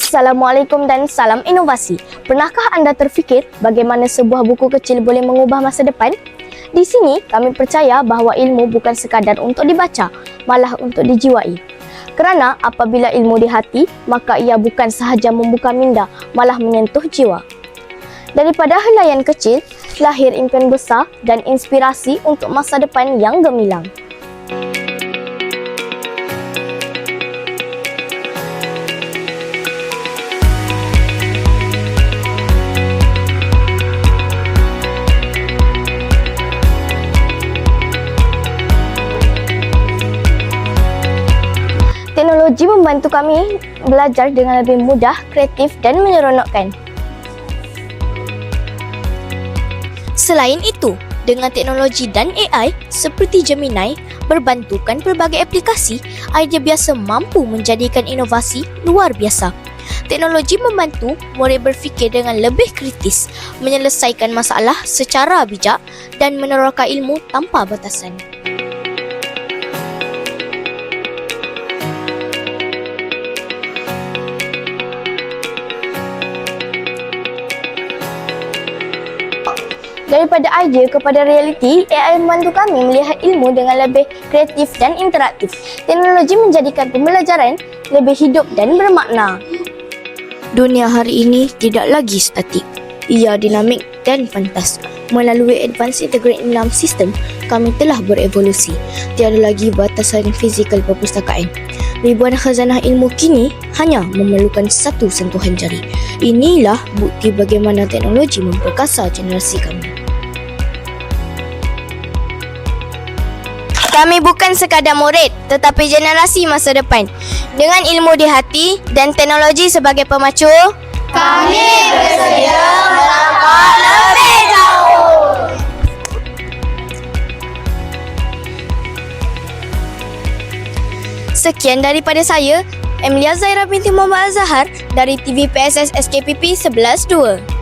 Assalamualaikum dan salam inovasi. Pernahkah anda terfikir bagaimana sebuah buku kecil boleh mengubah masa depan? Di sini kami percaya bahawa ilmu bukan sekadar untuk dibaca, malah untuk dijiwai. Kerana apabila ilmu di hati, maka ia bukan sahaja membuka minda, malah menyentuh jiwa. Daripada helaian kecil, lahir impian besar dan inspirasi untuk masa depan yang gemilang. Teknologi membantu kami belajar dengan lebih mudah, kreatif dan menyeronokkan. Selain itu, dengan teknologi dan AI seperti Gemini berbantukan pelbagai aplikasi, idea biasa mampu menjadikan inovasi luar biasa. Teknologi membantu murid berfikir dengan lebih kritis, menyelesaikan masalah secara bijak dan meneroka ilmu tanpa batasan. Daripada idea kepada realiti, AI membantu kami melihat ilmu dengan lebih kreatif dan interaktif. Teknologi menjadikan pembelajaran lebih hidup dan bermakna. Dunia hari ini tidak lagi statik. Ia dinamik dan fantas. Melalui Advanced Integrated Enam System, kami telah berevolusi. Tiada lagi batasan fizikal perpustakaan. Ribuan khazanah ilmu kini hanya memerlukan satu sentuhan jari. Inilah bukti bagaimana teknologi memperkasa generasi kami. Kami bukan sekadar murid, tetapi generasi masa depan. Dengan ilmu di hati dan teknologi sebagai pemacu, kami bersedia melangkah lebih jauh. Sekian daripada saya, Emilia Zaira binti Muhammad Azhar dari TV PSS SKPP 11-2.